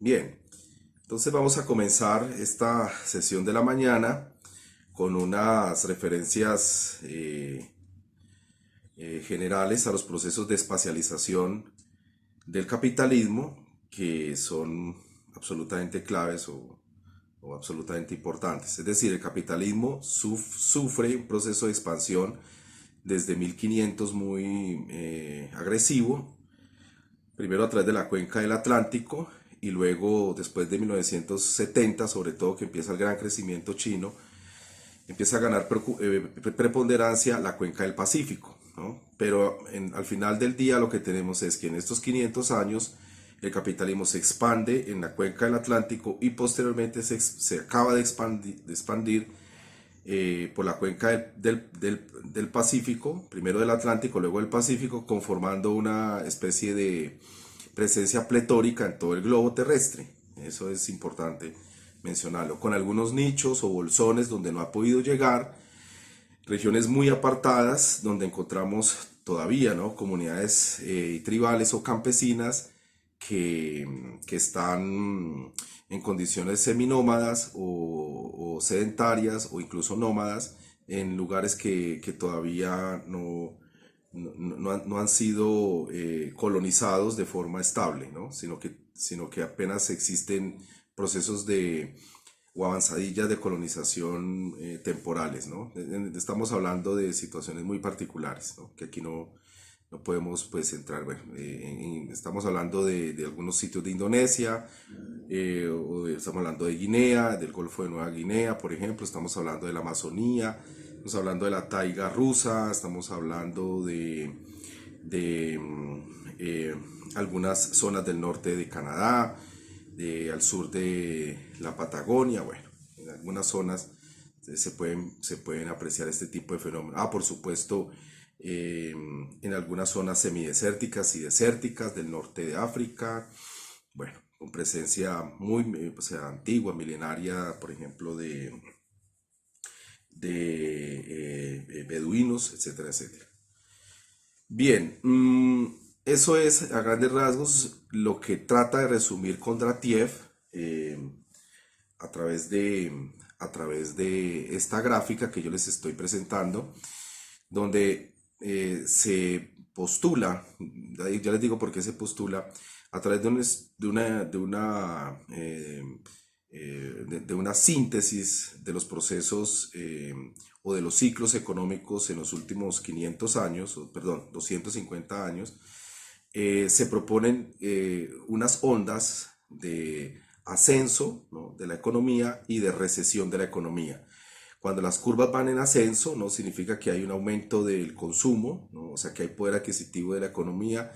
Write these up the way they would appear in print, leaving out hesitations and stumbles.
Bien, entonces vamos a comenzar esta sesión de la mañana con unas referencias generales a los procesos de espacialización del capitalismo que son absolutamente claves o absolutamente importantes. Es decir, el capitalismo sufre un proceso de expansión desde 1500 muy agresivo, primero a través de la cuenca del Atlántico y luego después de 1970, sobre todo que empieza el gran crecimiento chino, empieza a ganar preponderancia la cuenca del Pacífico, ¿no? Pero al final del día lo que tenemos es que en estos 500 años el capitalismo se expande en la cuenca del Atlántico y posteriormente se acaba de expandir por la cuenca del Pacífico, primero del Atlántico, luego del Pacífico, conformando una especie de presencia pletórica en todo el globo terrestre. Eso es importante mencionarlo, con algunos nichos o bolsones donde no ha podido llegar, regiones muy apartadas donde encontramos todavía, ¿no?, comunidades tribales o campesinas que están en condiciones seminómadas o sedentarias o incluso nómadas en lugares que todavía no han sido colonizados de forma estable, ¿no? Sino que apenas existen procesos o avanzadillas de colonización temporales, ¿no? Estamos hablando de situaciones muy particulares, ¿no?, que aquí no podemos pues entrar. Bueno, estamos hablando de algunos sitios de Indonesia, estamos hablando de Guinea, del Golfo de Nueva Guinea, por ejemplo, estamos hablando de la Amazonía, estamos hablando de la taiga rusa, estamos hablando de algunas zonas del norte de Canadá, al sur de la Patagonia. Bueno, en algunas zonas se pueden apreciar este tipo de fenómenos. Por supuesto, en algunas zonas semidesérticas y desérticas del norte de África, bueno, con presencia muy, o sea, antigua, milenaria, por ejemplo, de beduinos, etcétera, etcétera. Bien, eso es a grandes rasgos lo que trata de resumir Kondratiev eh, a través a través de esta gráfica que yo les estoy presentando, donde se postula, ya les digo por qué se postula, a través de una síntesis de los procesos o de los ciclos económicos en los últimos 500 años, perdón, 250 años, se proponen unas ondas de ascenso, ¿no?, de la economía y de recesión de la economía. Cuando las curvas van en ascenso, no significa que hay un aumento del consumo, ¿no?, o sea, que hay poder adquisitivo de la economía,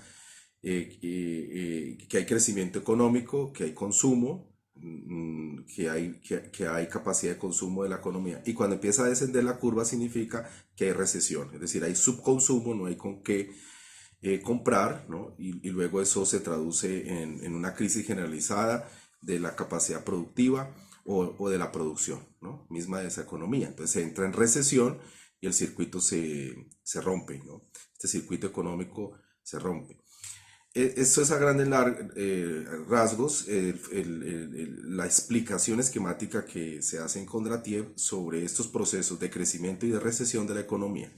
que hay crecimiento económico, que hay consumo, que hay capacidad de consumo de la economía. Y cuando empieza a descender la curva significa que hay recesión, es decir, hay subconsumo, no hay con qué comprar, ¿no? Y luego eso se traduce en una crisis generalizada de la capacidad productiva o de la producción, ¿no?, misma de esa economía. Entonces se entra en recesión y el circuito se rompe, ¿no? Este circuito económico se rompe. Esto es a grandes rasgos la explicación esquemática que se hace en Kondratiev sobre estos procesos de crecimiento y de recesión de la economía,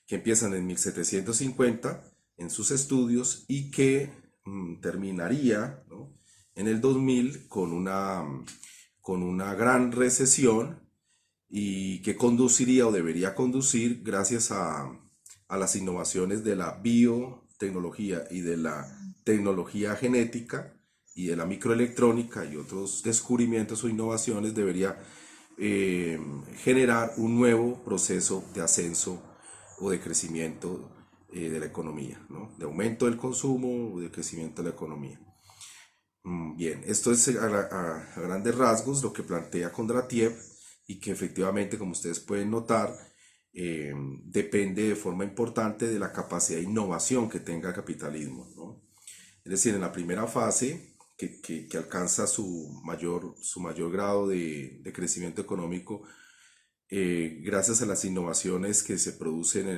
que empiezan en 1750 en sus estudios y que terminaría, ¿no?, en el 2000 con una gran recesión y que conduciría o debería conducir, gracias a las innovaciones de la biotecnología y de la tecnología genética y de la microelectrónica y otros descubrimientos o innovaciones, debería generar un nuevo proceso de ascenso o de crecimiento de la economía, ¿no?, de aumento del consumo o de crecimiento de la economía. Bien, esto es a grandes rasgos lo que plantea Kondratiev y que efectivamente, como ustedes pueden notar, depende de forma importante de la capacidad de innovación que tenga el capitalismo, ¿no? Es decir, en la primera fase, que alcanza su mayor grado de crecimiento económico, gracias a las innovaciones que se producen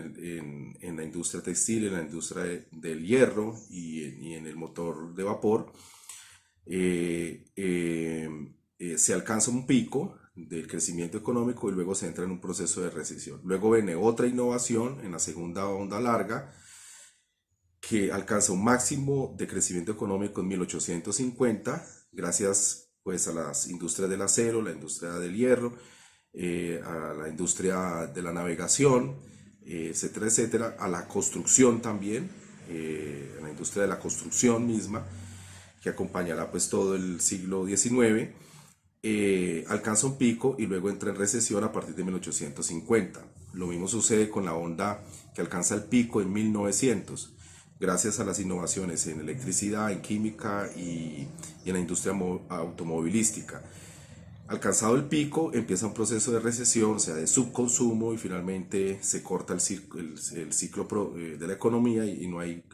en la industria textil, en la industria del hierro y en el motor de vapor, se alcanza un pico del crecimiento económico y luego se entra en un proceso de recesión. Luego viene otra innovación en la segunda onda larga que alcanza un máximo de crecimiento económico en 1850 gracias pues a las industrias del acero, la industria del hierro, a la industria de la navegación, etcétera, etcétera, a la construcción también, a la industria de la construcción misma, que acompañará pues todo el siglo XIX, alcanza un pico y luego entra en recesión a partir de 1850. Lo mismo sucede con la onda que alcanza el pico en 1900, gracias a las innovaciones en electricidad, en química y en la industria automovilística. Alcanzado el pico, empieza un proceso de recesión, o sea, de subconsumo, y finalmente se corta el ciclo de la economía y no hay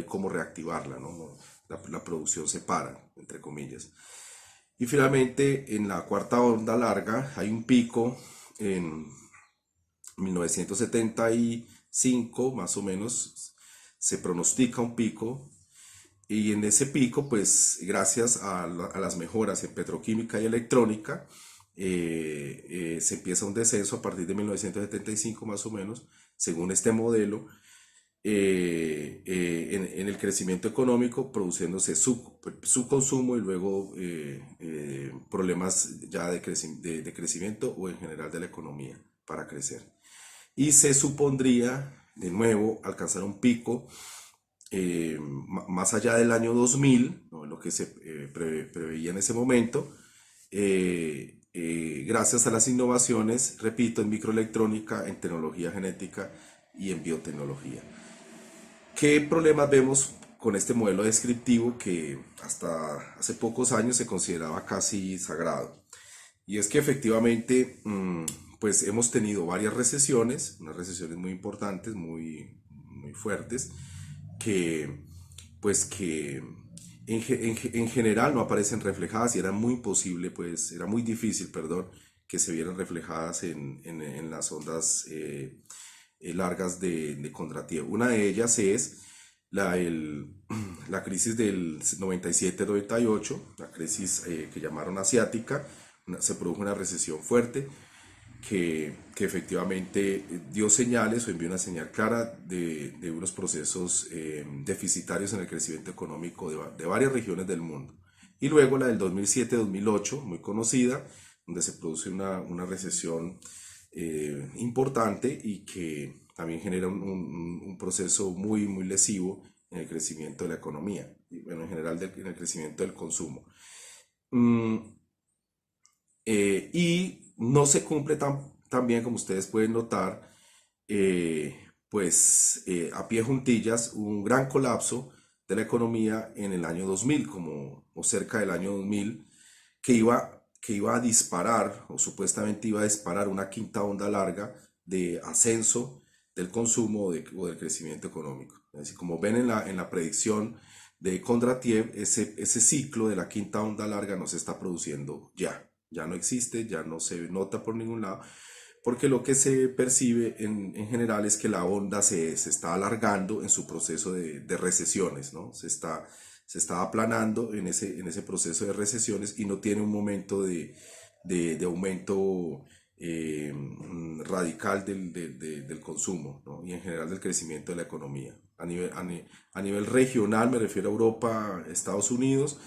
cómo reactivarla, ¿no? La producción se para, entre comillas. Y finalmente, en la cuarta onda larga, hay un pico en 1975, más o menos, se pronostica un pico y en ese pico, pues gracias a las mejoras en petroquímica y electrónica, se empieza un descenso a partir de 1975 más o menos, según este modelo, en el crecimiento económico, produciéndose su consumo y luego problemas ya de crecimiento o en general de la economía para crecer. Y se supondría de nuevo alcanzar un pico más allá del año 2000, ¿no? Lo que se preveía en ese momento, gracias a las innovaciones, repito, en microelectrónica, en tecnología genética y en biotecnología. ¿Qué problemas vemos con este modelo descriptivo que hasta hace pocos años se consideraba casi sagrado? Y es que efectivamente, pues hemos tenido varias recesiones, unas recesiones muy importantes, muy fuertes, que pues que en general no aparecen reflejadas y era muy imposible, pues era muy difícil, perdón, que se vieran reflejadas en las ondas largas de Kondratiev. Una de ellas es la crisis del 97-98, la crisis que llamaron asiática. Se produjo una recesión fuerte que efectivamente dio señales o envió una señal clara de unos procesos deficitarios en el crecimiento económico de varias regiones del mundo. Y luego la del 2007-2008, muy conocida, donde se produce una recesión importante y que también genera un proceso muy lesivo en el crecimiento de la economía y bueno, en general en el crecimiento del consumo. Mm, y no se cumple tan bien como ustedes pueden notar, a pie juntillas hubo un gran colapso de la economía en el año 2000, o cerca del año 2000, que iba a disparar, o supuestamente iba a disparar una quinta onda larga de ascenso del consumo o del crecimiento económico. Es decir, como ven en la predicción de Kondratiev, ese ciclo de la quinta onda larga no se está produciendo ya no existe, ya no se nota por ningún lado, porque lo que se percibe en general es que la onda se está alargando en su proceso de recesiones, ¿no? Se está aplanando en ese proceso de recesiones y no tiene un momento de aumento radical del consumo, ¿no? Y en general del crecimiento de la economía. A nivel regional me refiero a Europa, Estados Unidos,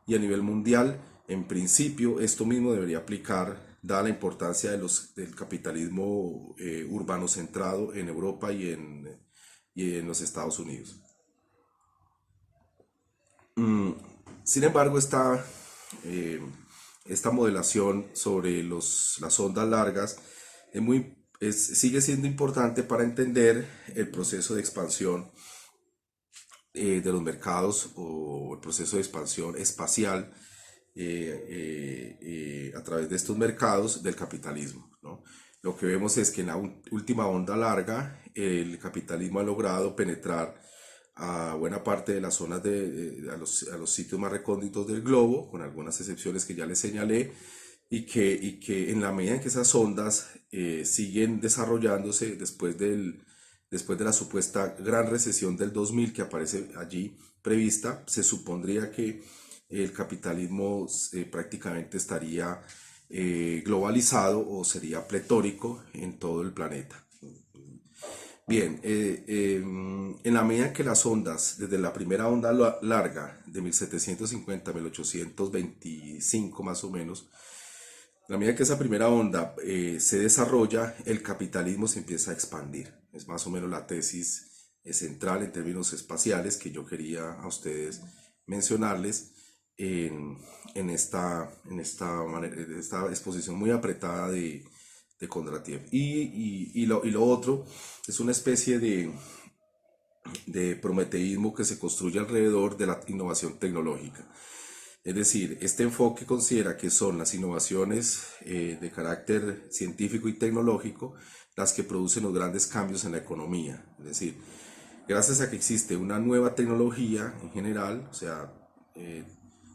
y a nivel mundial, en principio, esto mismo debería aplicar, dada la importancia del capitalismo urbano centrado en Europa y en los Estados Unidos. Sin embargo, eh, esta modelación sobre las ondas largas sigue siendo importante para entender el proceso de expansión de los mercados o el proceso de expansión espacial a través de estos mercados del capitalismo, ¿no? Lo que vemos es que en la última onda larga el capitalismo ha logrado penetrar a buena parte de las zonas a los sitios más recónditos del globo, con algunas excepciones que ya les señalé, y que en la medida en que esas ondas siguen desarrollándose después de la supuesta gran recesión del 2000 que aparece allí prevista, se supondría que el capitalismo prácticamente estaría globalizado o sería pletórico en todo el planeta. Bien, en la medida que las ondas, desde la primera onda larga de 1750 a 1825 más o menos, a la medida que esa primera onda se desarrolla, el capitalismo se empieza a expandir. Es más o menos la tesis central en términos espaciales que yo quería a ustedes mencionarles en, en esta exposición muy apretada de Kondratiev. Y lo otro es una especie de prometeísmo que se construye alrededor de la innovación tecnológica. Es decir, este enfoque considera que son las innovaciones de carácter científico y tecnológico las que producen los grandes cambios en la economía. Es decir, gracias a que existe una nueva tecnología en general, o sea, eh,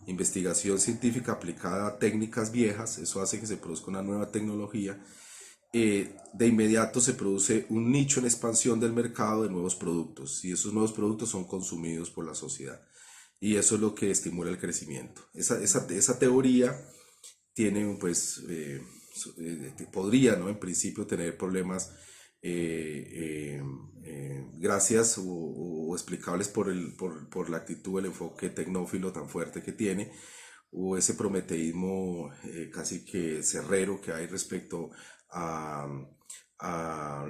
investigación científica aplicada a técnicas viejas, eso hace que se produzca una nueva tecnología. De inmediato se produce un nicho en expansión del mercado de nuevos productos y esos nuevos productos son consumidos por la sociedad. Y eso es lo que estimula el crecimiento. Esa teoría tiene, pues, podría, ¿no? En principio tener problemas gracias o explicables por la actitud, el enfoque tecnófilo tan fuerte que tiene, o ese prometeísmo casi que cerrero que hay respecto a, a,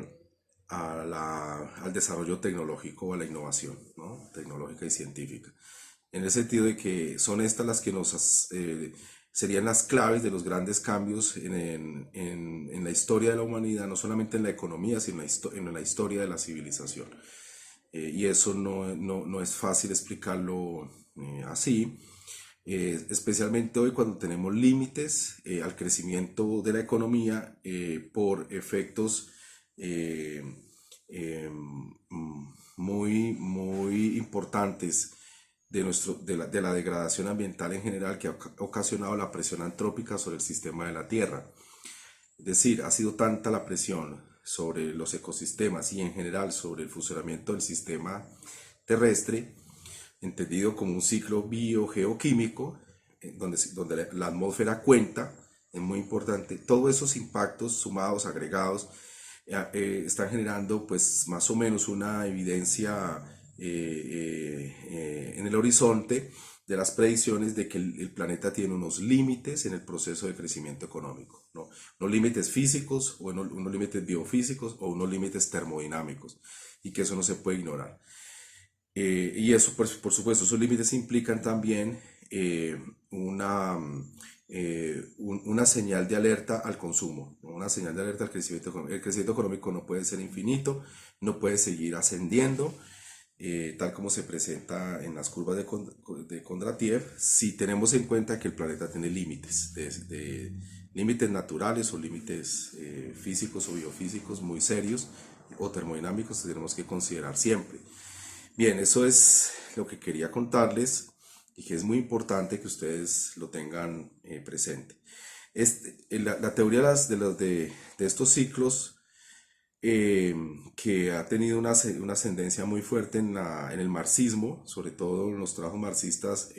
al desarrollo tecnológico, a la innovación, ¿no? Tecnológica y científica. En el sentido de que son estas las que serían las claves de los grandes cambios en la historia de la humanidad, no solamente en la economía, sino en la historia de la civilización. Y eso no es fácil explicarlo así, especialmente hoy cuando tenemos límites al crecimiento de la economía por efectos eh, eh, muy importantes de la degradación ambiental en general que ha ocasionado la presión antrópica sobre el sistema de la Tierra. Es decir, ha sido tanta la presión sobre los ecosistemas y en general sobre el funcionamiento del sistema terrestre, entendido como un ciclo biogeoquímico, donde la atmósfera cuenta, es muy importante. Todos esos impactos sumados, agregados, están generando pues más o menos una evidencia en el horizonte de las predicciones de que el planeta tiene unos límites en el proceso de crecimiento económico, ¿no? Unos límites físicos o unos límites biofísicos o unos límites termodinámicos y que eso no se puede ignorar. Y eso, por supuesto, esos límites implican también una señal de alerta al consumo, ¿no? Una señal de alerta al crecimiento económico. El crecimiento económico no puede ser infinito, no puede seguir ascendiendo, tal como se presenta en las curvas de Kondratiev, si tenemos en cuenta que el planeta tiene límites, de límites naturales o límites físicos o biofísicos muy serios o termodinámicos que tenemos que considerar siempre. Bien, eso es lo que quería contarles y que es muy importante que ustedes lo tengan presente. La teoría de estos ciclos que ha tenido una ascendencia muy fuerte en el marxismo, sobre todo en los trabajos marxistas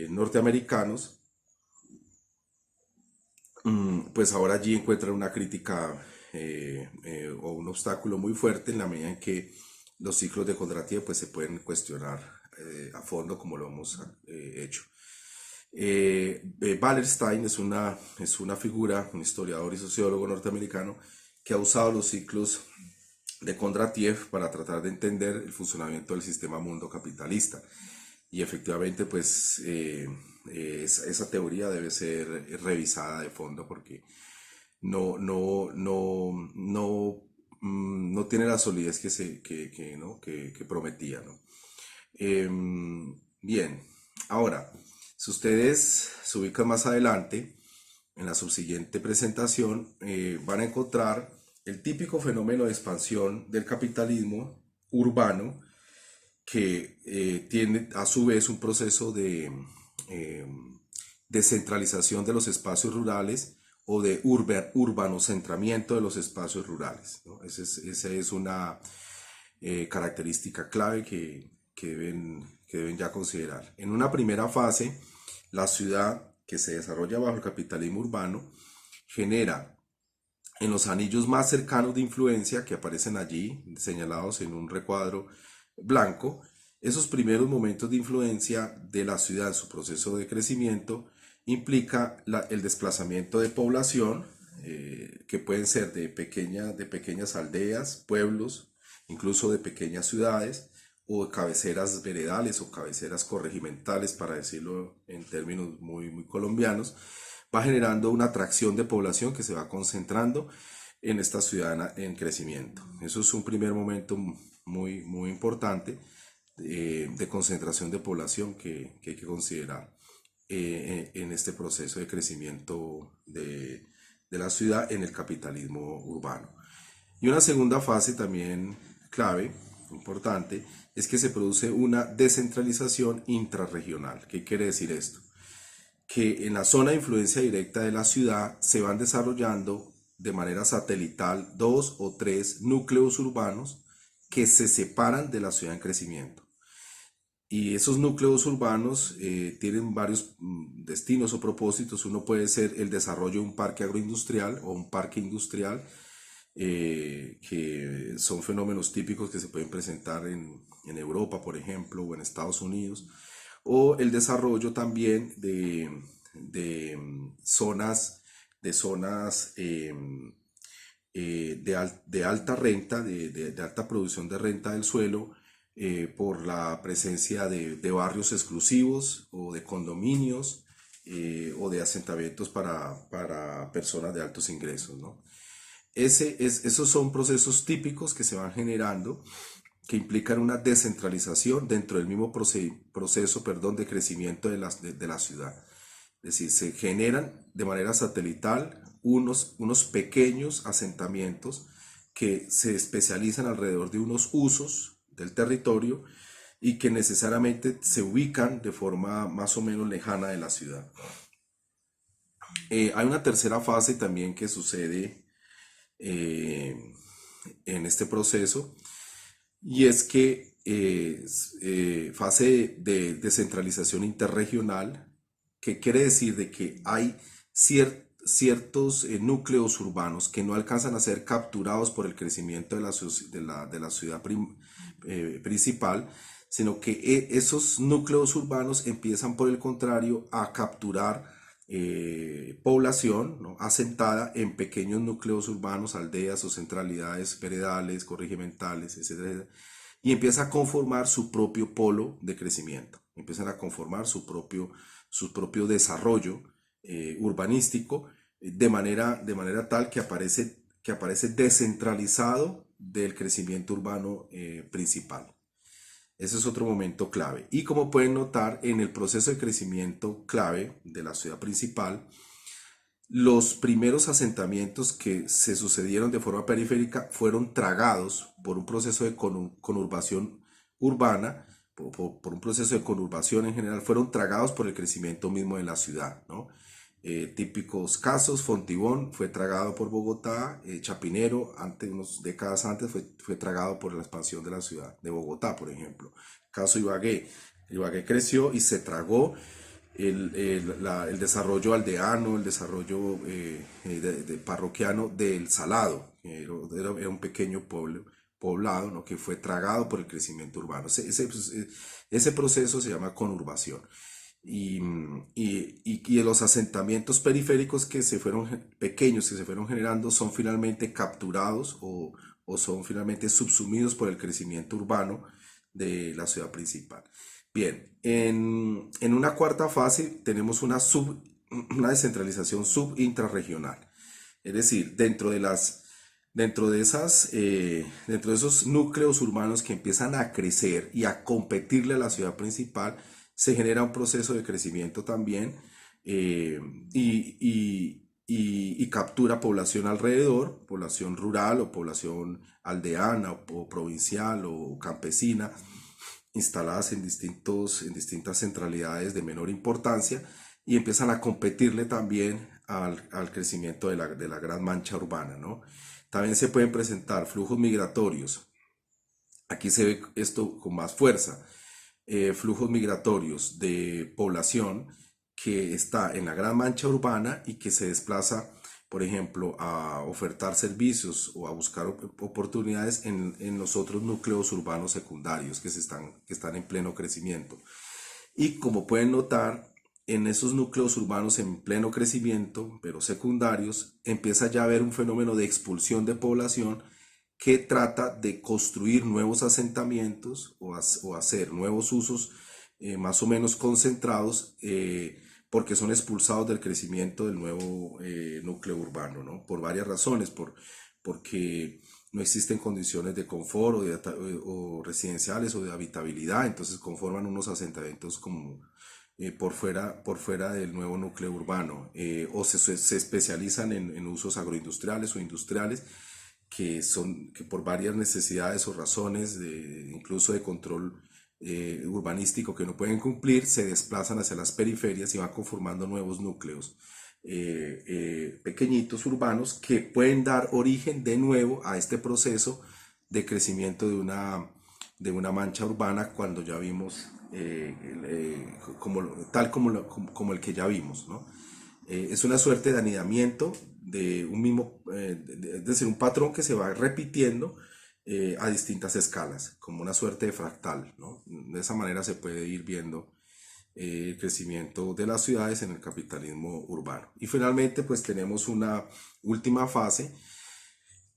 norteamericanos, pues ahora allí encuentran una crítica o un obstáculo muy fuerte en la medida en que los ciclos de Kondratiev pues se pueden cuestionar a fondo como lo hemos hecho. Wallerstein es una figura, un historiador y sociólogo norteamericano que ha usado los ciclos de Kondratiev para tratar de entender el funcionamiento del sistema mundo capitalista. Y efectivamente, pues esa teoría debe ser revisada de fondo porque no tiene la solidez ¿no? que prometía, ¿no? Bien, ahora, si ustedes se ubican más adelante, en la subsiguiente presentación, van a encontrar el típico fenómeno de expansión del capitalismo urbano que tiene a su vez un proceso de descentralización de los espacios rurales o de urbanocentramiento de los espacios rurales, ¿no? Esa es una característica clave que deben ya considerar. En una primera fase, la ciudad que se desarrolla bajo el capitalismo urbano genera en los anillos más cercanos de influencia que aparecen allí, señalados en un recuadro blanco, esos primeros momentos de influencia de la ciudad en su proceso de crecimiento implica el desplazamiento de población, que pueden ser de pequeñas aldeas, pueblos, incluso de pequeñas ciudades, o de cabeceras veredales o cabeceras corregimentales, para decirlo en términos muy colombianos, va generando una atracción de población que se va concentrando en esta ciudad en crecimiento. Eso es un primer momento muy importante de concentración de población que hay que considerar en este proceso de crecimiento de la ciudad en el capitalismo urbano. Y una segunda fase también clave, importante, es que se produce una descentralización intrarregional. ¿Qué quiere decir esto? Que en la zona de influencia directa de la ciudad se van desarrollando de manera satelital 2 o 3 núcleos urbanos que se separan de la ciudad en crecimiento. Y esos núcleos urbanos tienen varios destinos o propósitos. Uno puede ser el desarrollo de un parque agroindustrial o un parque industrial, que son fenómenos típicos que se pueden presentar en Europa, por ejemplo, o en Estados Unidos, o el desarrollo también de zonas, de alta renta, de alta producción de renta del suelo, por la presencia de barrios exclusivos o de condominios, o de asentamientos para personas de altos ingresos, ¿no? Esos son procesos típicos que se van generando, que implican una descentralización dentro del mismo proceso, de crecimiento de la ciudad. Es decir, se generan de manera satelital unos pequeños asentamientos que se especializan alrededor de unos usos del territorio y que necesariamente se ubican de forma más o menos lejana de la ciudad. Hay una tercera fase también que sucede en este proceso, y es que fase de descentralización interregional, que quiere decir de que hay ciertos núcleos urbanos que no alcanzan a ser capturados por el crecimiento de la ciudad principal, sino que esos núcleos urbanos empiezan por el contrario a capturar población, ¿no?, asentada en pequeños núcleos urbanos, aldeas o centralidades veredales, corregimentales, etcétera, y empieza a conformar su propio polo de crecimiento, empiezan a conformar su propio desarrollo urbanístico, de manera tal que aparece descentralizado del crecimiento urbano principal. Ese es otro momento clave. Y como pueden notar, en el proceso de crecimiento clave de la ciudad principal, los primeros asentamientos que se sucedieron de forma periférica fueron tragados por un proceso de conurbación urbana, por un proceso de conurbación en general, fueron tragados por el crecimiento mismo de la ciudad, ¿no? Típicos casos: Fontibón fue tragado por Bogotá, Chapinero, unas décadas antes, fue tragado por la expansión de la ciudad de Bogotá, por ejemplo. Caso Ibagué creció y se tragó el desarrollo aldeano, el desarrollo parroquiano del Salado, que era un pequeño poblado, ¿no?, que fue tragado por el crecimiento urbano. Ese proceso se llama conurbación. Y los asentamientos periféricos pequeños que se fueron generando, son finalmente capturados o son finalmente subsumidos por el crecimiento urbano de la ciudad principal. Bien, en una cuarta fase tenemos una descentralización subintrarregional. Es decir, dentro de esos núcleos urbanos que empiezan a crecer y a competirle a la ciudad principal, se genera un proceso de crecimiento también, y captura población alrededor, población rural o población aldeana o provincial o campesina, instaladas en distintas centralidades de menor importancia, y empiezan a competirle también al crecimiento de la gran mancha urbana, ¿no? También se pueden presentar flujos migratorios. Aquí se ve esto con más fuerza. flujos migratorios de población que está en la gran mancha urbana y que se desplaza, por ejemplo, a ofertar servicios o a buscar oportunidades en los otros núcleos urbanos secundarios que están en pleno crecimiento. Y como pueden notar, en esos núcleos urbanos en pleno crecimiento, pero secundarios, empieza ya a haber un fenómeno de expulsión de población que trata de construir nuevos asentamientos o hacer nuevos usos más o menos concentrados, porque son expulsados del crecimiento del nuevo núcleo urbano, ¿no? Por varias razones, porque no existen condiciones de confort o residenciales o de habitabilidad, entonces conforman unos asentamientos como por fuera del nuevo núcleo urbano, o se especializan en usos agroindustriales o industriales que por varias necesidades o razones, incluso de control urbanístico que no pueden cumplir, se desplazan hacia las periferias y van conformando nuevos núcleos pequeñitos urbanos que pueden dar origen de nuevo a este proceso de crecimiento de una mancha urbana cuando ya vimos, como el que ya vimos, ¿no? Es una suerte de anidamiento de un mismo, es decir, un patrón que se va repitiendo a distintas escalas, como una suerte de fractal, ¿no? De esa manera se puede ir viendo el crecimiento de las ciudades en el capitalismo urbano. Y finalmente, pues tenemos una última fase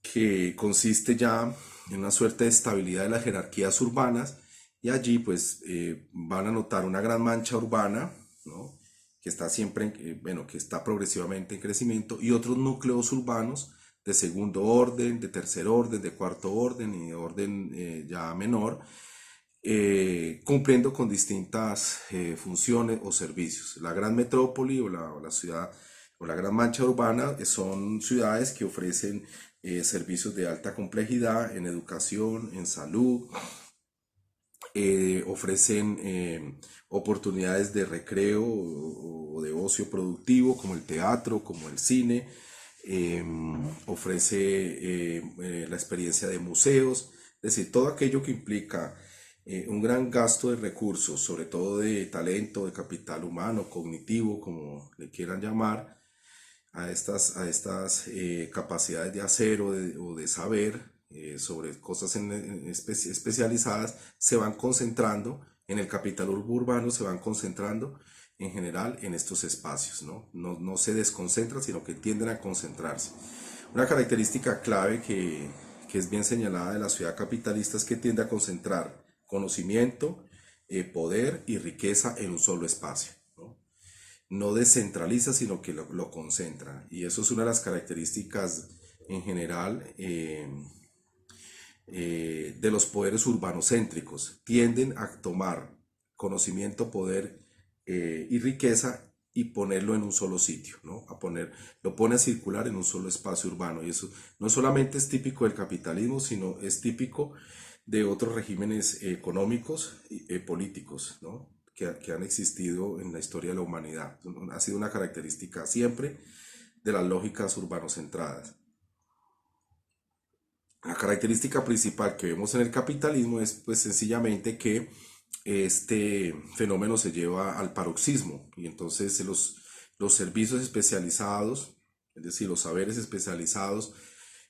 que consiste ya en una suerte de estabilidad de las jerarquías urbanas, y allí pues van a notar una gran mancha urbana, ¿no? Que está siempre, bueno, que está progresivamente en crecimiento, y otros núcleos urbanos de segundo orden, de tercer orden, de cuarto orden y de orden ya menor, cumpliendo con distintas funciones o servicios. La gran metrópoli o la ciudad o la gran mancha urbana son ciudades que ofrecen servicios de alta complejidad en educación, en salud, ofrecen oportunidades de recreo o de ocio productivo como el teatro, como el cine, eh, ofrece la experiencia de museos, es decir, todo aquello que implica un gran gasto de recursos, sobre todo de talento, de capital humano, cognitivo, como le quieran llamar, a estas capacidades de hacer o de saber sobre cosas especializadas, se van concentrando en el capital urbano, se van concentrando en general en estos espacios, ¿no? No se desconcentran, sino que tienden a concentrarse. Una característica clave que es bien señalada de la ciudad capitalista es que tiende a concentrar conocimiento, poder y riqueza en un solo espacio, ¿no? No descentraliza, sino que lo concentra. Y eso es una de las características en general de los poderes urbanocéntricos. Tienden a tomar conocimiento, poder y riqueza y ponerlo en un solo sitio, ¿no? Lo pone a circular en un solo espacio urbano. Y eso no solamente es típico del capitalismo, sino es típico de otros regímenes económicos y políticos, ¿no? Que han existido en la historia de la humanidad. Ha sido una característica siempre de las lógicas urbanocentradas. La característica principal que vemos en el capitalismo es pues sencillamente que este fenómeno se lleva al paroxismo, y entonces los servicios especializados, es decir, los saberes especializados,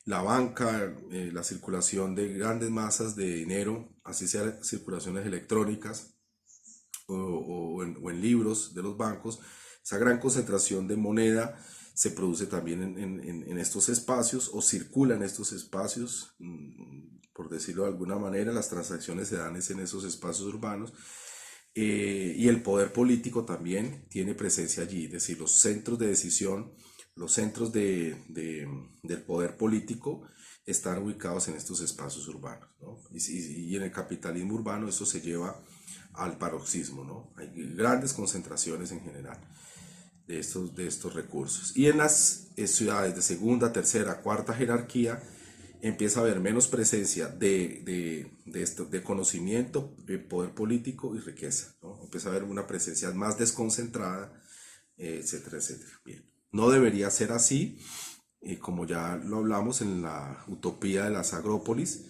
la banca, la circulación de grandes masas de dinero, así sea circulaciones electrónicas o en libros de los bancos, esa gran concentración de moneda se produce también en estos espacios o circula en estos espacios, por decirlo de alguna manera, las transacciones se dan en esos espacios urbanos, y el poder político también tiene presencia allí, es decir, los centros de decisión, los centros del poder político están ubicados en estos espacios urbanos, ¿no? Y en el capitalismo urbano eso se lleva al paroxismo, ¿no? Hay grandes concentraciones en general de estos recursos. Y en las ciudades de segunda, tercera, cuarta jerarquía empieza a haber menos presencia de conocimiento, de poder político y riqueza, ¿no? Empieza a haber una presencia más desconcentrada, etcétera, etcétera. Bien. No debería ser así, como ya lo hablamos en la utopía de las agrópolis,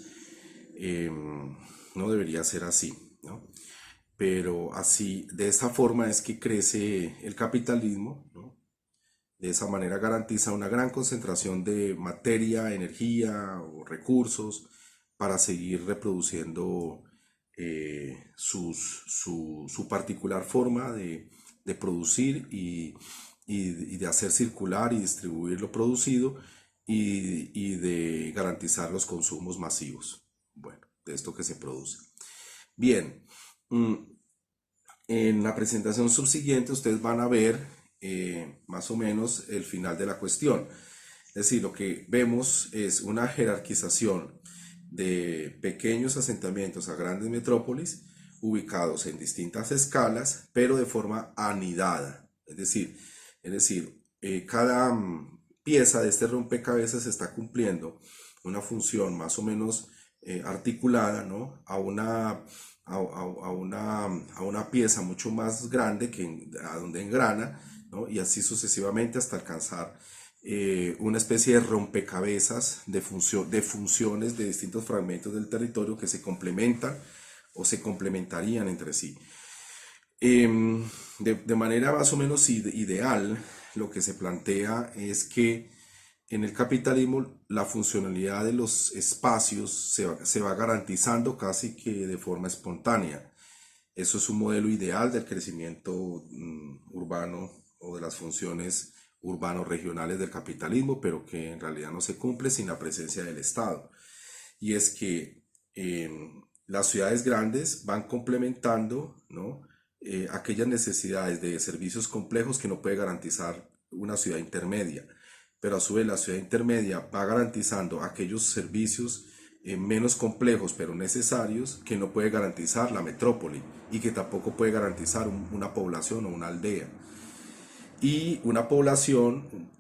no debería ser así, ¿no? pero así, de esa forma es que crece el capitalismo, ¿no? De esa manera garantiza una gran concentración de materia, energía o recursos para seguir reproduciendo su particular forma de producir y de hacer circular y distribuir lo producido y de garantizar los consumos masivos, bueno, de esto que se produce. Bien, mm, en la presentación subsiguiente ustedes van a ver más o menos el final de la cuestión. Es decir, lo que vemos es una jerarquización de pequeños asentamientos a grandes metrópolis ubicados en distintas escalas, pero de forma anidada. Cada pieza de este rompecabezas está cumpliendo una función más o menos articulada, ¿no? A una pieza mucho más grande a donde engrana, ¿no? Y así sucesivamente hasta alcanzar una especie de rompecabezas de funciones de distintos fragmentos del territorio que se complementan o se complementarían entre sí. De manera más o menos ideal, lo que se plantea es que en el capitalismo la funcionalidad de los espacios se va garantizando casi que de forma espontánea. Eso es un modelo ideal del crecimiento urbano o de las funciones urbano-regionales del capitalismo, pero que en realidad no se cumple sin la presencia del Estado. Y es que las ciudades grandes van complementando, ¿no? Aquellas necesidades de servicios complejos que no puede garantizar una ciudad intermedia, pero a su vez la ciudad intermedia va garantizando aquellos servicios menos complejos pero necesarios que no puede garantizar la metrópoli y que tampoco puede garantizar una población o una aldea. Y una población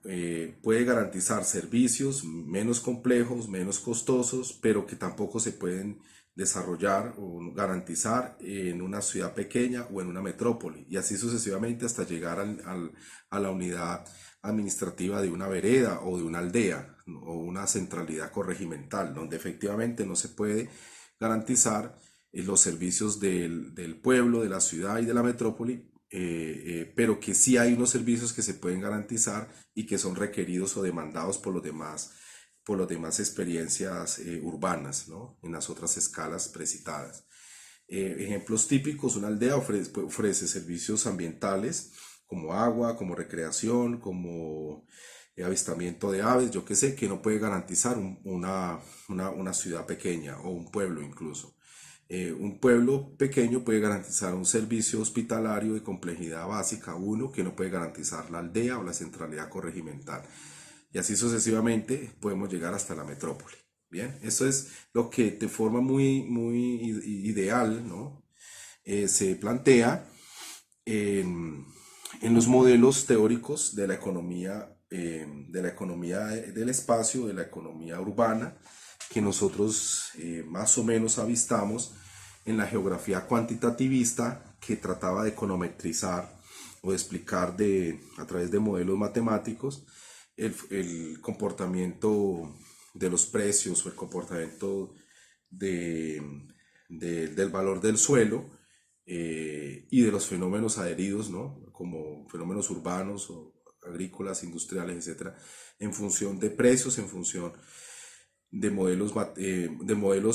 puede garantizar servicios menos complejos, menos costosos, pero que tampoco se pueden desarrollar o garantizar en una ciudad pequeña o en una metrópoli, y así sucesivamente hasta llegar a la unidad administrativa de una vereda o de una aldea, ¿no? O una centralidad corregimental, donde efectivamente no se puede garantizar los servicios del pueblo, de la ciudad y de la metrópoli, pero que sí hay unos servicios que se pueden garantizar y que son requeridos o demandados por las demás experiencias urbanas, ¿no? En las otras escalas precitadas. Ejemplos típicos: una aldea ofrece servicios ambientales como agua, como recreación, como avistamiento de aves, yo qué sé, que no puede garantizar una ciudad pequeña o un pueblo incluso. Un pueblo pequeño puede garantizar un servicio hospitalario de complejidad básica, uno que no puede garantizar la aldea o la centralidad corregimental. Y así sucesivamente podemos llegar hasta la metrópoli. Bien, eso es lo que de forma muy ideal, ¿no? Se plantea en los modelos teóricos de la economía del espacio, de la economía urbana, que nosotros más o menos avistamos en la geografía cuantitativista, que trataba de econometrizar o de explicar a través de modelos matemáticos el comportamiento de los precios o el comportamiento de, del valor del suelo y de los fenómenos adheridos, ¿no? Como fenómenos urbanos o agrícolas, industriales, etcétera, en función de precios, en función de modelos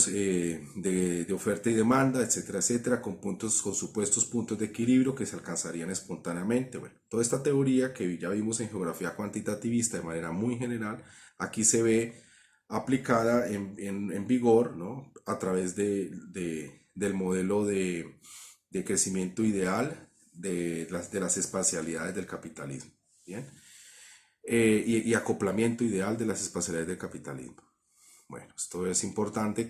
de oferta y demanda, etcétera, etcétera, con supuestos puntos de equilibrio que se alcanzarían espontáneamente. Bueno, toda esta teoría que ya vimos en geografía cuantitativista de manera muy general, aquí se ve aplicada en vigor, ¿no? A través del modelo de crecimiento ideal de las espacialidades del capitalismo. ¿Bien? Y acoplamiento ideal de las espacialidades del capitalismo. Bueno, esto es importante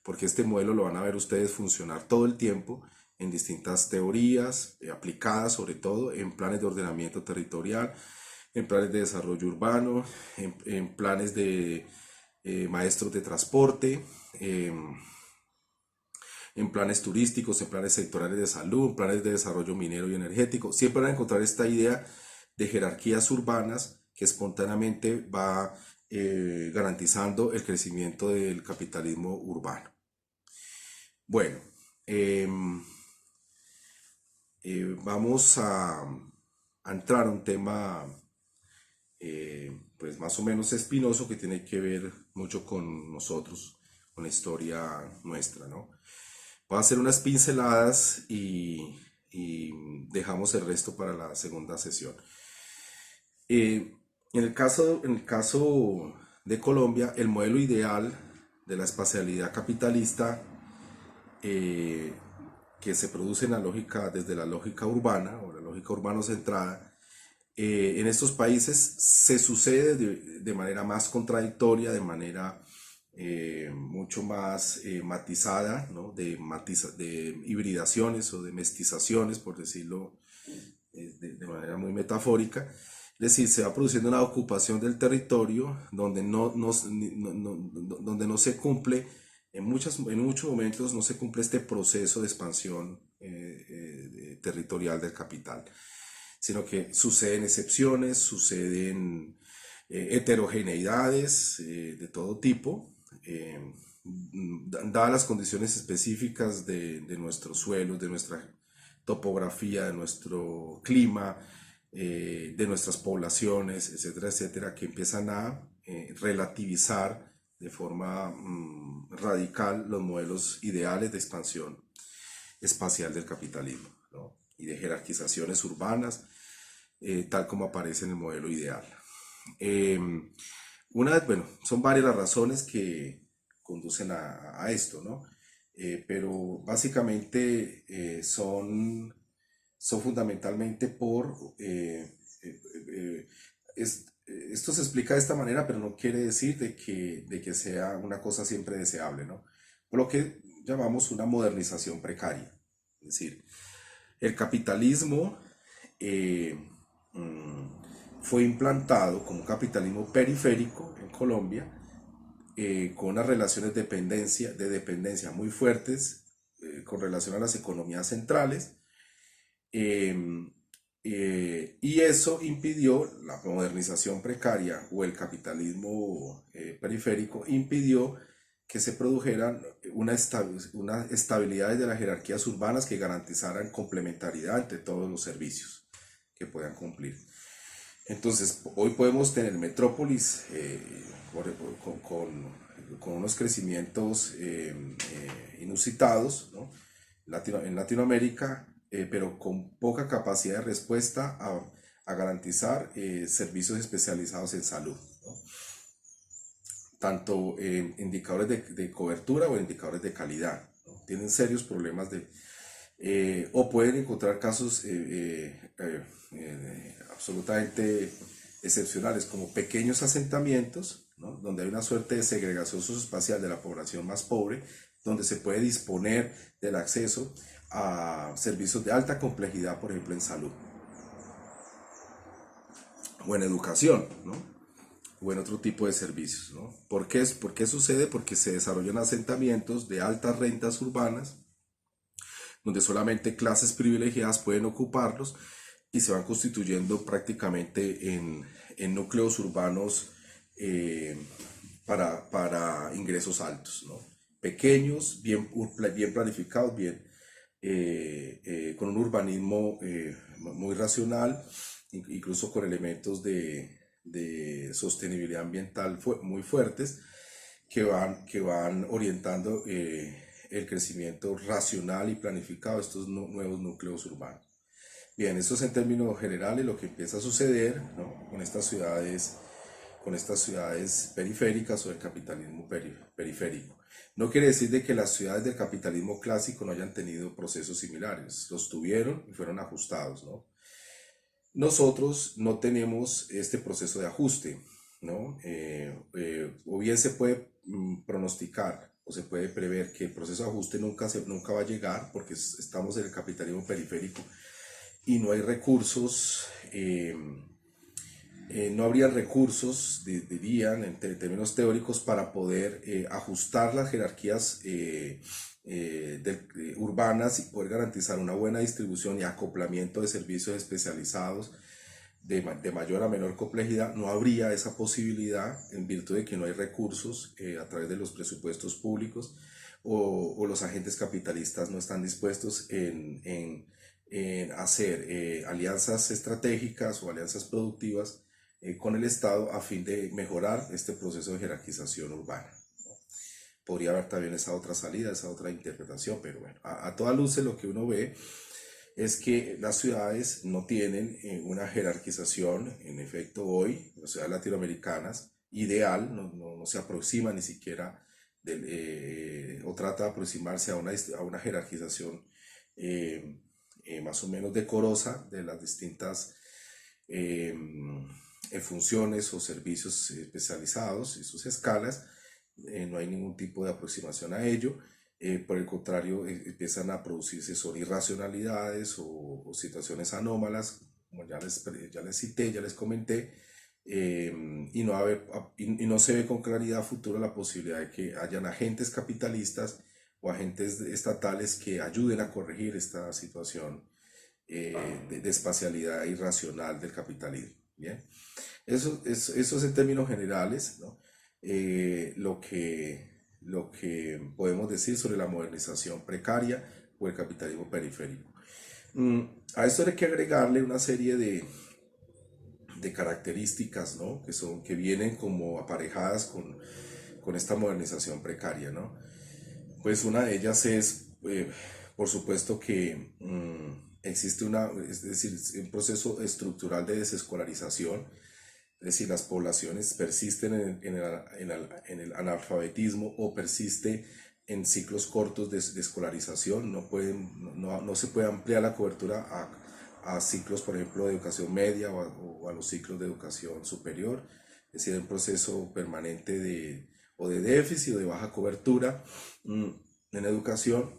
porque este modelo lo van a ver ustedes funcionar todo el tiempo en distintas teorías aplicadas, sobre todo en planes de ordenamiento territorial, en planes de desarrollo urbano, en planes de maestros de transporte, en planes turísticos, en planes sectorales de salud, en planes de desarrollo minero y energético. Siempre van a encontrar esta idea de jerarquías urbanas que espontáneamente va garantizando el crecimiento del capitalismo urbano. Bueno, vamos a entrar a un tema pues más o menos espinoso que tiene que ver mucho con nosotros, con la historia nuestra, ¿no? Voy a hacer unas pinceladas y dejamos el resto para la segunda sesión. En el caso de Colombia, el modelo ideal de la espacialidad capitalista eh, que se produce en la lógica, desde la lógica urbana o la lógica urbano-centrada, en estos países se sucede de manera más contradictoria, de manera mucho más matizada, ¿no? De hibridaciones o de mestizaciones, por decirlo de manera muy metafórica. Es decir, se va produciendo una ocupación del territorio donde no se cumple, en muchos momentos no se cumple este proceso de expansión territorial del capital, sino que suceden excepciones, suceden heterogeneidades de todo tipo, dadas las condiciones específicas de nuestros suelos, de nuestra topografía, de nuestro clima, de nuestras poblaciones, etcétera, etcétera, que empiezan a relativizar de forma radical los modelos ideales de expansión espacial del capitalismo, ¿no? Y de jerarquizaciones urbanas, tal como aparece en el modelo ideal. Eh, bueno, son varias las razones que conducen a esto, ¿no? Pero básicamente son fundamentalmente esto se explica de esta manera, pero no quiere decir de que sea una cosa siempre deseable, ¿no? Por lo que llamamos una modernización precaria. Es decir, el capitalismo eh, fue implantado como un capitalismo periférico en Colombia, con unas relaciones de dependencia muy fuertes con relación a las economías centrales, eh, y eso impidió la modernización precaria o el capitalismo periférico, impidió que se produjeran una estabilidad de las jerarquías urbanas que garantizaran complementariedad entre todos los servicios que puedan cumplir. Entonces, hoy podemos tener metrópolis con unos crecimientos inusitados, ¿no? En Latinoamérica, pero con poca capacidad de respuesta a garantizar servicios especializados en salud, ¿no? Tanto en indicadores de cobertura o en indicadores de calidad, ¿no? Tienen serios problemas o pueden encontrar casos absolutamente excepcionales, como pequeños asentamientos, ¿no? Donde hay una suerte de segregación socioespacial de la población más pobre, donde se puede disponer del acceso a servicios de alta complejidad, por ejemplo en salud o en educación, ¿no? O en otro tipo de servicios, ¿no? ¿Por qué sucede? Porque se desarrollan asentamientos de altas rentas urbanas donde solamente clases privilegiadas pueden ocuparlos y se van constituyendo prácticamente en núcleos urbanos eh, para ingresos altos, ¿no? Pequeños, bien planificados, con un urbanismo muy racional, incluso con elementos de sostenibilidad ambiental muy fuertes que van orientando el crecimiento racional y planificado de estos nuevos núcleos urbanos. Bien, eso es en términos generales lo que empieza a suceder, ¿no? Con estas ciudades periféricas o del capitalismo periférico. No quiere decir de que las ciudades del capitalismo clásico no hayan tenido procesos similares, los tuvieron y fueron ajustados, ¿no? Nosotros no tenemos este proceso de ajuste, ¿no? O bien se puede pronosticar o se puede prever que el proceso de ajuste nunca va a llegar porque estamos en el capitalismo periférico y no hay recursos, no habría recursos, dirían en términos teóricos, para poder ajustar las jerarquías urbanas y poder garantizar una buena distribución y acoplamiento de servicios especializados de mayor a menor complejidad. No habría esa posibilidad en virtud de que no hay recursos a través de los presupuestos públicos o los agentes capitalistas no están dispuestos en hacer alianzas estratégicas o alianzas productivas con el Estado a fin de mejorar este proceso de jerarquización urbana. Podría haber también esa otra salida, esa otra interpretación, pero bueno, a toda luz lo que uno ve es que las ciudades no tienen una jerarquización, en efecto hoy, las ciudades latinoamericanas, ideal, no se aproxima ni siquiera o trata de aproximarse a una jerarquización eh, más o menos decorosa de las distintas eh, funciones o servicios especializados y sus escalas. No hay ningún tipo de aproximación a ello. Por el contrario, empiezan a producirse son irracionalidades o situaciones anómalas, como ya les cité, ya les comenté, y no se ve con claridad a futuro la posibilidad de que hayan agentes capitalistas o agentes estatales que ayuden a corregir esta situación de espacialidad irracional del capitalismo. ¿Bien? Eso es en términos generales, ¿no? Lo que podemos decir sobre la modernización precaria o el capitalismo periférico. Mm, a esto hay que agregarle una serie de características, ¿no? Que vienen como aparejadas con esta modernización precaria, ¿no? Pues una de ellas es, por supuesto, que existe es decir, un proceso estructural de desescolarización, es decir, las poblaciones persisten en el analfabetismo o persiste en ciclos cortos de escolarización, no se puede ampliar la cobertura a ciclos, por ejemplo, de educación media o a los ciclos de educación superior, es decir, un proceso permanente o de déficit o de baja cobertura en educación.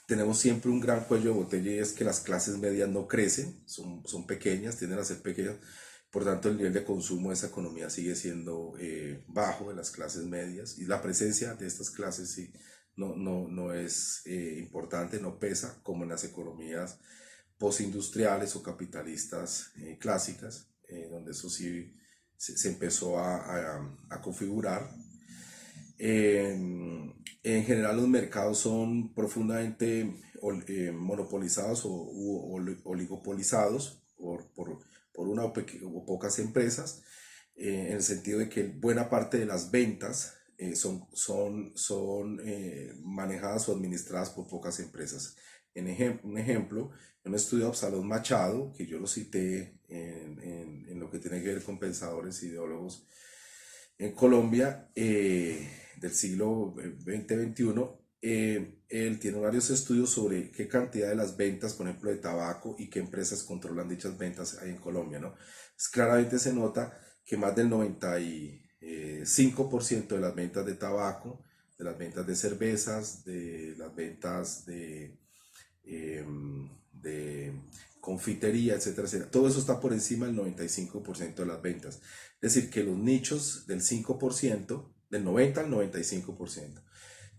Tenemos siempre un gran cuello de botella y es que las clases medias no crecen, son pequeñas, tienden a ser pequeñas, por tanto el nivel de consumo de esa economía sigue siendo bajo de las clases medias y la presencia de estas clases sí, no es importante, no pesa como en las economías postindustriales o capitalistas clásicas, donde eso sí se empezó a configurar. En general los mercados son profundamente monopolizados o oligopolizados por una o pocas empresas, en el sentido de que buena parte de las ventas son manejadas o administradas por pocas empresas. Un ejemplo, un estudio de Absalón Machado, que yo lo cité en lo que tiene que ver con pensadores ideólogos en Colombia del siglo XX-XXI, él tiene varios estudios sobre qué cantidad de las ventas, por ejemplo, de tabaco y qué empresas controlan dichas ventas hay en Colombia, ¿no? Claramente se nota que más del 95% de las ventas de tabaco, de las ventas de cervezas, de las ventas de confitería, etcétera, etcétera. Todo eso está por encima del 95% de las ventas. Es decir, que los nichos del 5%, del 90 al 95%,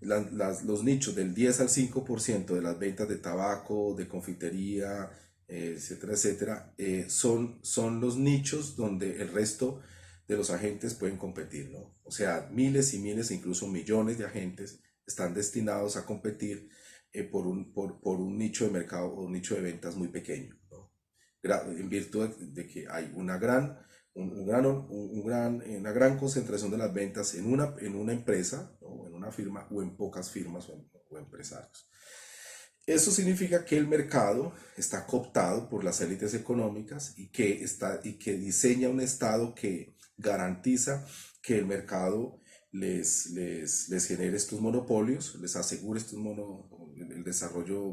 los nichos del 10 al 5% de las ventas de tabaco, de confitería, etcétera, etcétera, son los nichos donde el resto de los agentes pueden competir, ¿no? O sea, miles y miles, incluso millones de agentes están destinados a competir por un nicho de mercado o un nicho de ventas muy pequeño, ¿no? En virtud de que hay una gran concentración de las ventas en una empresa o en una firma o en pocas firmas o empresarios. Eso significa que el mercado está cooptado por las élites económicas y que diseña un Estado que garantiza que el mercado les genere estos monopolios, les asegure el desarrollo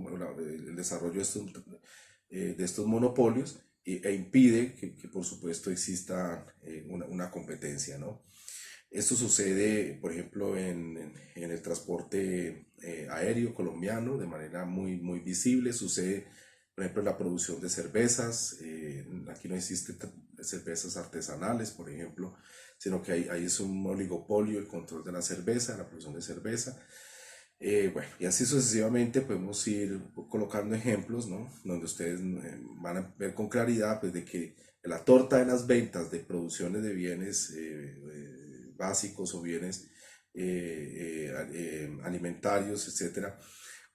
de estos monopolios e impide que por supuesto exista una competencia, ¿no? Esto sucede, por ejemplo, en el transporte aéreo colombiano de manera muy visible. Sucede, por ejemplo, en la producción de cervezas. Aquí no existen cervezas artesanales, por ejemplo, sino que ahí es un oligopolio el control de la cerveza, la producción de cerveza. Bueno, y así sucesivamente podemos ir colocando ejemplos, ¿no? Donde ustedes van a ver con claridad pues, de que la torta de las ventas de producciones de bienes básicos o bienes alimentarios, etcétera,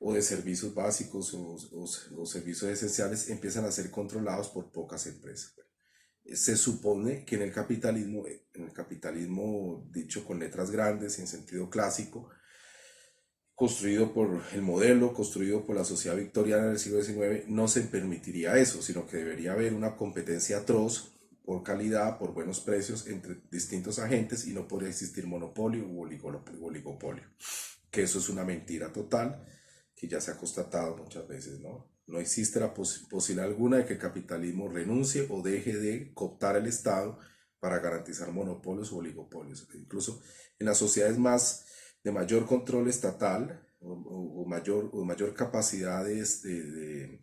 o de servicios básicos o servicios esenciales empiezan a ser controlados por pocas empresas. Se supone que en el capitalismo dicho con letras grandes, en sentido clásico, construido por el modelo, construido por la sociedad victoriana del siglo XIX, no se permitiría eso, sino que debería haber una competencia atroz por calidad, por buenos precios entre distintos agentes y no podría existir monopolio u oligopolio, que eso es una mentira total que ya se ha constatado muchas veces, ¿no? No existe la posibilidad alguna de que el capitalismo renuncie o deje de cooptar el Estado para garantizar monopolios o oligopolios. Incluso en las sociedades más de mayor control estatal o mayor capacidad de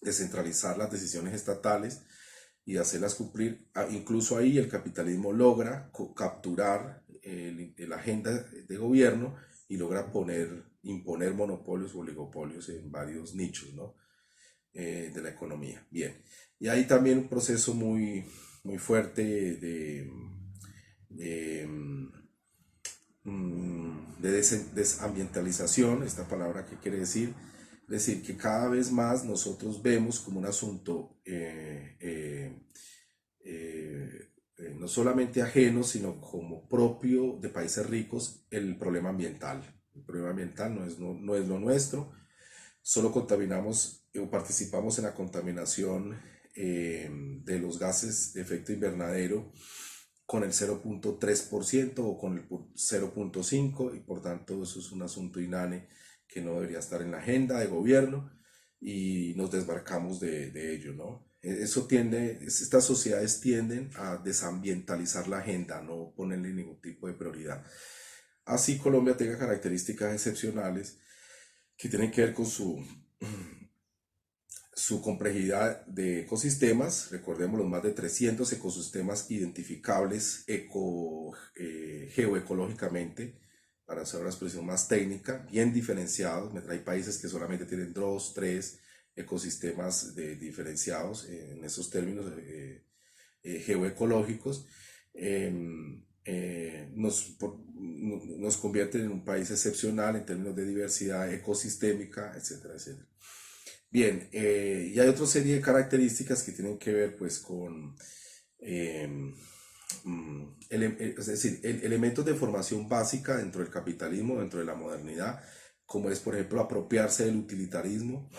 descentralizar las decisiones estatales y hacerlas cumplir, incluso ahí el capitalismo logra capturar la agenda de gobierno y logra imponer monopolios o oligopolios en varios nichos, ¿no? De la economía. Bien, y hay también un proceso muy fuerte de, desambientalización, esta palabra que quiere decir, es decir, que cada vez más nosotros vemos como un asunto no solamente ajeno, sino como propio de países ricos, el problema ambiental. El problema ambiental no es lo nuestro, solo contaminamos o participamos en la contaminación de los gases de efecto invernadero con el 0,3% o con el 0,5%, y por tanto eso es un asunto inane que no debería estar en la agenda de gobierno y nos desbarcamos de ello, ¿no? Estas sociedades tienden a desambientalizar la agenda, no ponerle ningún tipo de prioridad. Así Colombia tenga características excepcionales que tienen que ver con su complejidad de ecosistemas. Recordemos los más de 300 ecosistemas identificables geoecológicamente, para hacer una expresión más técnica, bien diferenciados. Hay países que solamente tienen 2, 3 ecosistemas diferenciados en esos términos geoecológicos. Nos convierten en un país excepcional en términos de diversidad ecosistémica, etcétera, etcétera. Bien, y hay otra serie de características que tienen que ver pues con, eh, es decir, elementos de formación básica dentro del capitalismo, dentro de la modernidad, como es por ejemplo apropiarse del utilitarismo,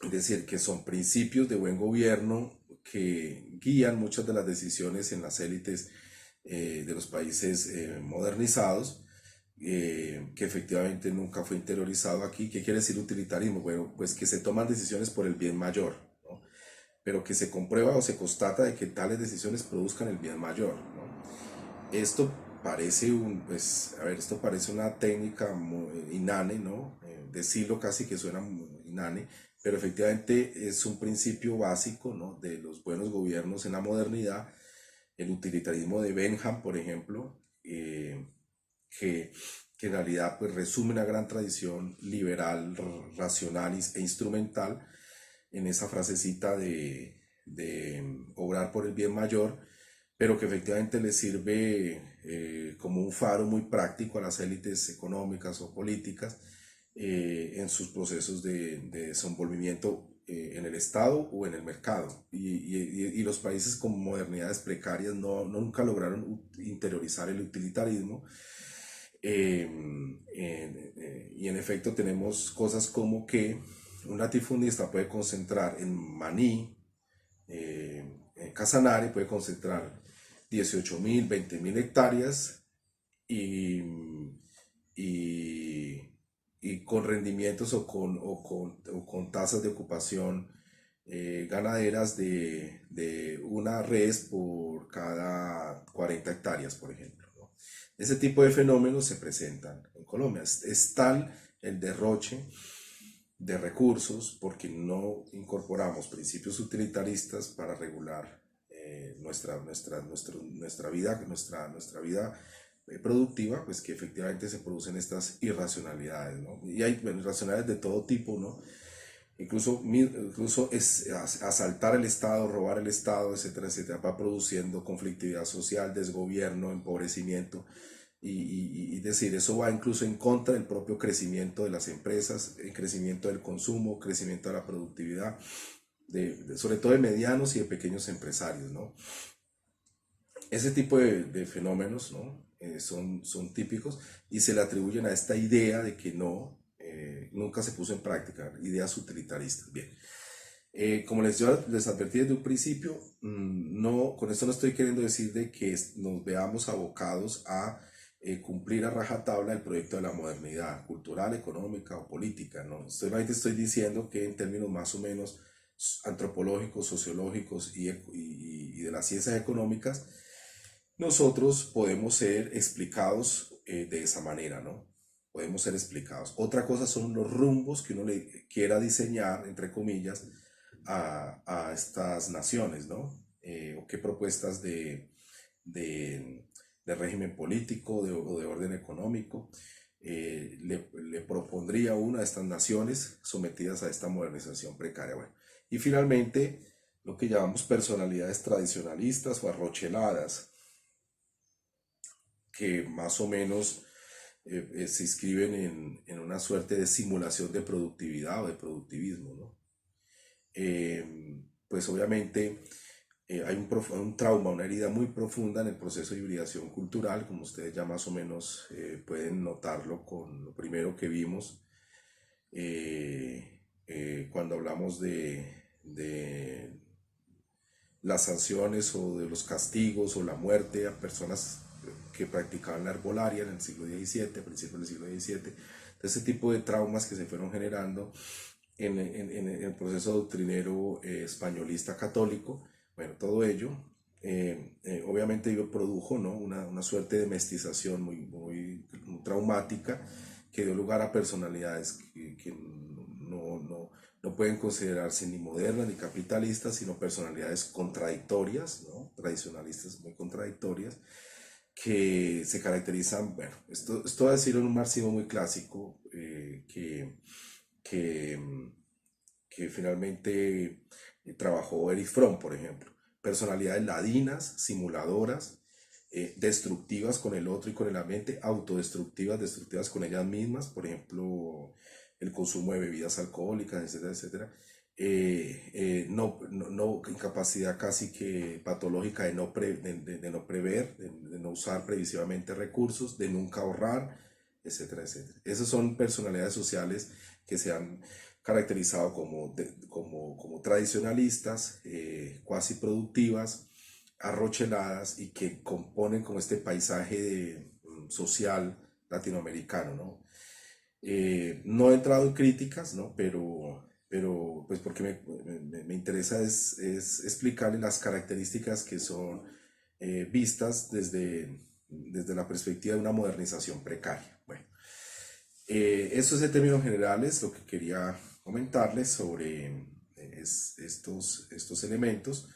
es decir, que son principios de buen gobierno que guían muchas de las decisiones en las élites de los países modernizados, que efectivamente nunca fue interiorizado aquí. ¿Qué quiere decir utilitarismo? Bueno, pues que se toman decisiones por el bien mayor, ¿no? Pero que se comprueba o se constata de que tales decisiones produzcan el bien mayor, ¿no? Esto esto parece una técnica muy inane, ¿no? Decirlo casi que suena inane, pero efectivamente es un principio básico, ¿no? De los buenos gobiernos en la modernidad. El utilitarismo de Bentham, por ejemplo, que en realidad pues resume una gran tradición liberal, racional e instrumental en esa frasecita de obrar por el bien mayor, pero que efectivamente le sirve como un faro muy práctico a las élites económicas o políticas en sus procesos de desenvolvimiento en el Estado o en el mercado. Y los países con modernidades precarias nunca lograron interiorizar el utilitarismo. Y en efecto tenemos cosas como que un latifundista puede concentrar en Maní, en Casanare, puede concentrar 18.000, 20.000 hectáreas y, y con rendimientos o con tasas de ocupación ganaderas de una res por cada 40 hectáreas, por ejemplo, ¿no? Ese tipo de fenómenos se presentan en Colombia. Es tal el derroche de recursos porque no incorporamos principios utilitaristas para regular nuestra vida productiva, pues que efectivamente se producen estas irracionalidades, ¿no? Y hay irracionalidades de todo tipo, ¿no? Incluso es asaltar el Estado, robar el Estado, etcétera, etcétera, va produciendo conflictividad social, desgobierno, empobrecimiento y decir, eso va incluso en contra del propio crecimiento de las empresas, el crecimiento del consumo, crecimiento de la productividad, sobre todo de medianos y de pequeños empresarios, ¿no? Ese tipo de fenómenos, ¿no? Son típicos y se le atribuyen a esta idea de que no, nunca se puso en práctica, ideas utilitaristas. Bien. Como les advertí desde un principio, no, con esto no estoy queriendo decir de que nos veamos abocados a cumplir a rajatabla el proyecto de la modernidad cultural, económica o política, ¿no? Solamente estoy diciendo que en términos más o menos antropológicos, sociológicos y de las ciencias económicas, nosotros podemos ser explicados de esa manera, ¿no? Podemos ser explicados. Otra cosa son los rumbos que uno le quiera diseñar, entre comillas, a estas naciones, ¿no? O qué propuestas de, de régimen político o de orden económico le propondría una de estas naciones sometidas a esta modernización precaria. Bueno, y finalmente, lo que llamamos personalidades tradicionalistas o arrocheladas, que más o menos se inscriben en una suerte de simulación de productividad o de productivismo, ¿no? Pues obviamente hay un trauma, una herida muy profunda en el proceso de hibridación cultural, como ustedes ya más o menos pueden notarlo con lo primero que vimos cuando hablamos de las sanciones o de los castigos o la muerte a personas que practicaban la herbolaria en el siglo XVII, a principios del siglo XVII. Ese tipo de traumas que se fueron generando en el proceso doctrinero españolista católico, bueno, todo ello obviamente produjo, ¿no? Una suerte de mestización muy traumática que dio lugar a personalidades que no pueden considerarse ni modernas ni capitalistas, sino personalidades contradictorias, ¿no? Tradicionalistas muy contradictorias, que se caracterizan, bueno, esto va a decir en un marxismo muy clásico, que, que finalmente trabajó Erich Fromm, por ejemplo. Personalidades ladinas, simuladoras, destructivas con el otro y con el ambiente, autodestructivas, destructivas con ellas mismas, por ejemplo, el consumo de bebidas alcohólicas, etcétera, etcétera. Incapacidad casi que patológica de no prever, de no usar previsivamente recursos, de nunca ahorrar, etcétera, etcétera. Esas son personalidades sociales que se han caracterizado como tradicionalistas, cuasi productivas, arrocheladas y que componen como este paisaje social latinoamericano, ¿no? No he entrado en críticas, ¿no? Pero pues porque me interesa es explicarle las características que son vistas desde la perspectiva de una modernización precaria. Bueno, eso es en términos generales lo que quería comentarles sobre estos elementos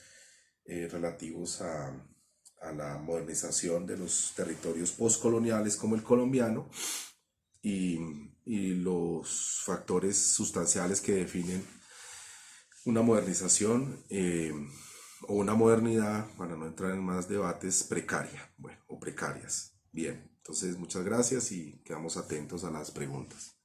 relativos a la modernización de los territorios postcoloniales como el colombiano y, y los factores sustanciales que definen una modernización o una modernidad, para no entrar en más debates, precaria, bueno, o precarias. Bien, entonces muchas gracias y quedamos atentos a las preguntas.